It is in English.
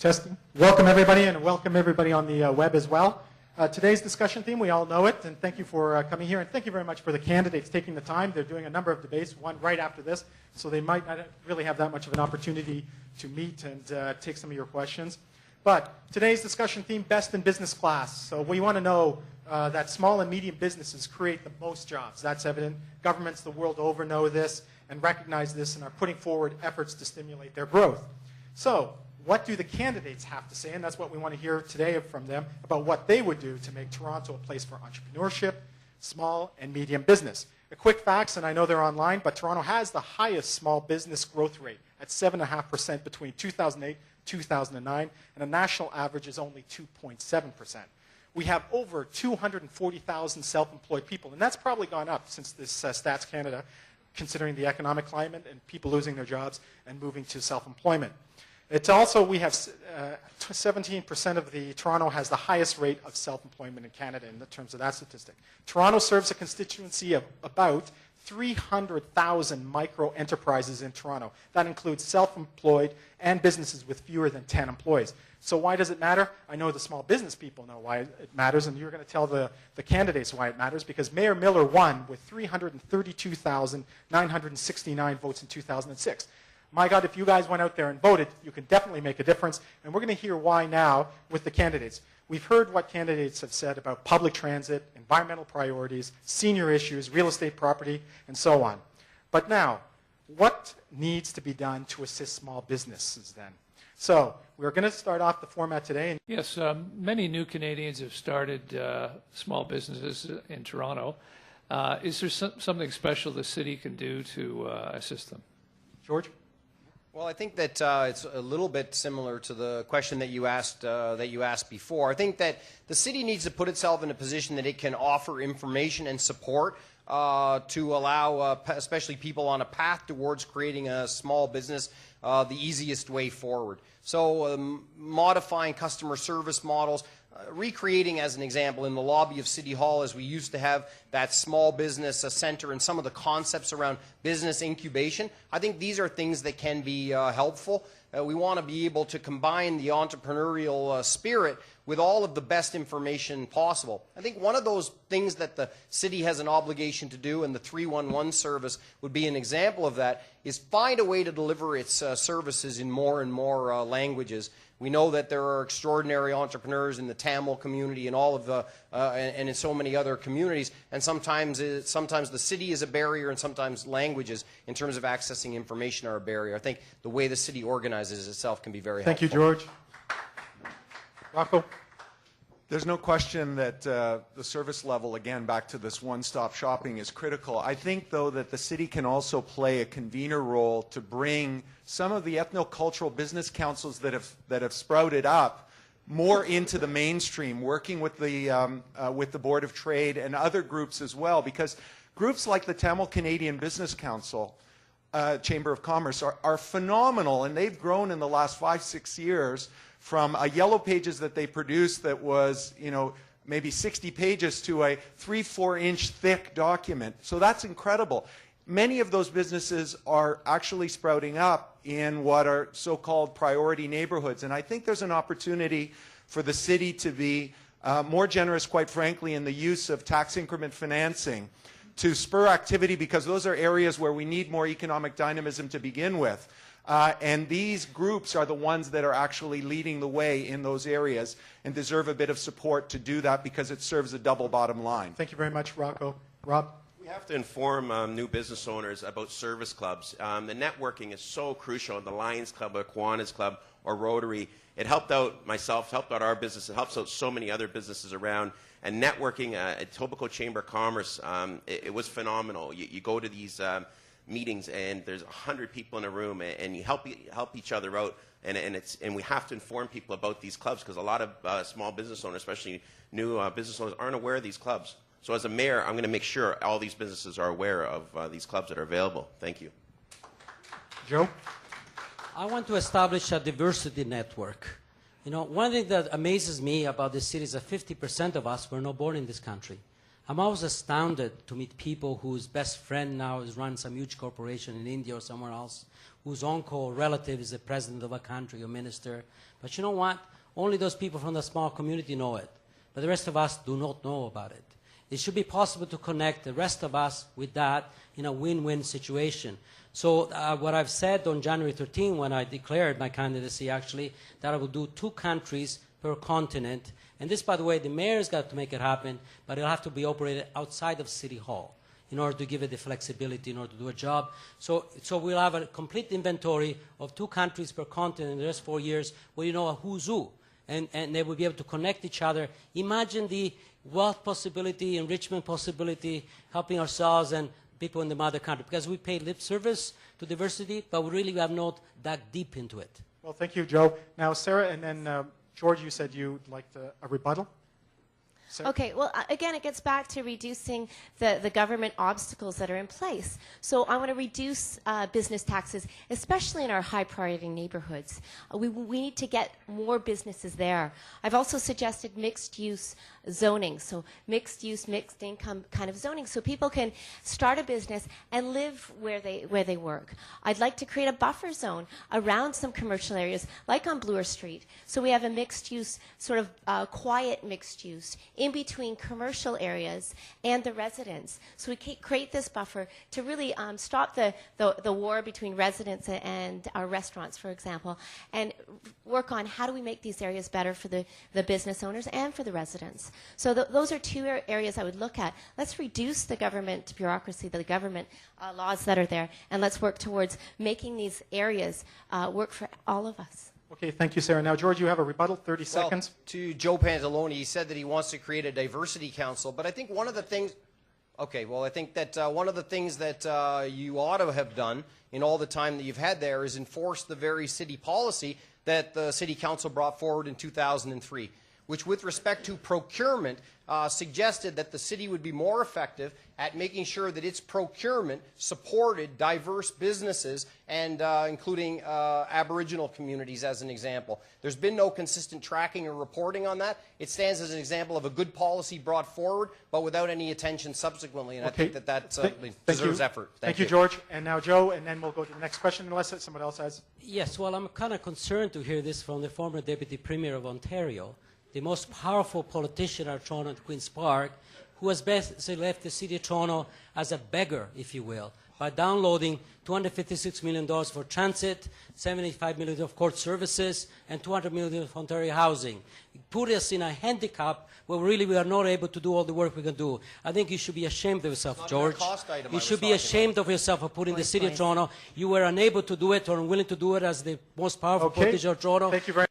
Testing. Welcome everybody, and welcome everybody on the web as well. Today's discussion theme, we all know it, and thank you for coming here, and thank you very much for the candidates taking the time. They're doing a number of debates, one right after this, so they might not really have that much of an opportunity to meet and take some of your questions. But today's discussion theme, best in business class. So we want to know that small and medium businesses create the most jobs. That's evident. Governments the world over know this and recognize this and are putting forward efforts to stimulate their growth. So what do the candidates have to say? And that's what we want to hear today from them about what they would do to make Toronto a place for entrepreneurship, small and medium business. A quick facts, and I know they're online, but Toronto has the highest small business growth rate at 7.5% between 2008 2009, and a national average is only 2.7%. We have over 240,000 self-employed people, and that's probably gone up since this Stats Canada, considering the economic climate and people losing their jobs and moving to self-employment. It's also, we have 17% of Toronto has the highest rate of self-employment in Canada in terms of that statistic. Toronto serves a constituency of about 300,000 micro-enterprises in Toronto. That includes self-employed and businesses with fewer than 10 employees. So why does it matter? I know the small business people know why it matters, and you're going to tell the candidates why it matters, because Mayor Miller won with 332,969 votes in 2006. My God, if you guys went out there and voted, you can definitely make a difference, and we're going to hear why now with the candidates. We've heard what candidates have said about public transit, environmental priorities, senior issues, real estate property, and so on. But now, what needs to be done to assist small businesses then? So we're going to start off the format today. Yes, many new Canadians have started small businesses in Toronto. Is there something special the city can do to assist them? George? Well, I think that it's a little bit similar to the question that you asked before. I think that the city needs to put itself in a position that it can offer information and support to allow, especially people on a path towards creating a small business, the easiest way forward. So modifying customer service models, recreating, as an example, in the lobby of City Hall, as we used to have that small business center and some of the concepts around business incubation. I think these are things that can be helpful. We want to be able to combine the entrepreneurial spirit with all of the best information possible. I think one of those things that the city has an obligation to do, and the 311 service would be an example of that, is find a way to deliver its services in more and more languages. We know that there are extraordinary entrepreneurs in the Tamil community and all of the and in so many other communities, and sometimes the city is a barrier, and sometimes languages in terms of accessing information are a barrier. I think the way the city organizes itself can be very helpful. Thank you, George. Rocco? There's no question that the service level, again, back to this one-stop shopping, is critical. I think, though, that the city can also play a convener role to bring some of the ethnocultural business councils that have sprouted up more into the mainstream, working with the Board of Trade and other groups as well, because groups like the Tamil Canadian Business Council, Chamber of Commerce, are phenomenal, and they've grown in the last 5-6 years from a yellow pages that they produced that was, maybe 60 pages to a 3-4 inch thick document. So that's incredible. Many of those businesses are actually sprouting up in what are so-called priority neighborhoods. And I think there's an opportunity for the city to be more generous, quite frankly, in the use of tax increment financing to spur activity, because those are areas where we need more economic dynamism to begin with. And these groups are the ones that are actually leading the way in those areas and deserve a bit of support to do that, because it serves a double bottom line. Thank you very much, Rocco. Rob? We have to inform new business owners about service clubs. The networking is so crucial. The Lions Club, or Kiwanis Club, or Rotary, it helped out myself, helped out our business, it helps out so many other businesses around. And networking at Etobicoke Chamber of Commerce, it was phenomenal. You go to these meetings and there's 100 people in a room, and you help each other out, and we have to inform people about these clubs, because a lot of small business owners, especially new business owners, aren't aware of these clubs. So as a mayor, I'm going to make sure all these businesses are aware of these clubs that are available. Thank you. Joe? I want to establish a diversity network. One thing that amazes me about this city is that 50% of us were not born in this country. I'm always astounded to meet people whose best friend now is running some huge corporation in India or somewhere else, whose uncle or relative is the president of a country or minister. But you know what? Only those people from the small community know it. But the rest of us do not know about it. It should be possible to connect the rest of us with that in a win-win situation. So what I've said on January 13, when I declared my candidacy, actually, that I will do 2 countries per continent. And this, by the way, the mayor's got to make it happen, but it'll have to be operated outside of City Hall in order to give it the flexibility in order to do a job. So we'll have a complete inventory of 2 countries per continent in the next 4 years where you know a who's who. And they will be able to connect each other. Imagine the wealth possibility, enrichment possibility, helping ourselves and people in the mother country. Because we pay lip service to diversity, but we really have not dug deep into it. Well, thank you, Joe. Now, Sarah, and then George, you said you'd like a rebuttal? Sarah? Okay, well, again, it gets back to reducing the government obstacles that are in place. So I want to reduce business taxes, especially in our high-priority neighborhoods. We need to get more businesses there. I've also suggested mixed-use zoning, so mixed-use, mixed-income kind of zoning, so people can start a business and live where they work. I'd like to create a buffer zone around some commercial areas, like on Bloor Street, so we have a mixed-use, sort of quiet mixed-use, in between commercial areas and the residents. So we create this buffer to really stop the war between residents and our restaurants, for example, and work on how do we make these areas better for the business owners and for the residents. So those are 2 areas I would look at. Let's reduce the government bureaucracy, the government laws that are there, and let's work towards making these areas work for all of us. Okay, thank you, Sarah. Now, George, you have a rebuttal, 30 seconds. To Joe Pantalone, he said that he wants to create a diversity council, but I think one of the things, I think that one of the things that you ought to have done in all the time that you've had there is enforce the very city policy that the city council brought forward in 2003, which with respect to procurement suggested that the city would be more effective at making sure that its procurement supported diverse businesses and including Aboriginal communities as an example. There's been no consistent tracking or reporting on that. It stands as an example of a good policy brought forward, but without any attention subsequently, and okay. I think that deserves effort. Thank you, George. And now Joe, and then we'll go to the next question, unless someone else has. Yes, well, I'm kind of concerned to hear this from the former Deputy Premier of Ontario, the most powerful politician at Toronto and Queen's Park, who has basically left the city of Toronto as a beggar, if you will, by downloading $256 million for transit, $75 million of court services, and $200 million of Ontario housing. It put us in a handicap where really we are not able to do all the work we can do. I think you should be ashamed of yourself, George. You should be ashamed of yourself for putting the city of Toronto. You were unable to do it or unwilling to do it as the most powerful politician of Toronto. Thank you very much.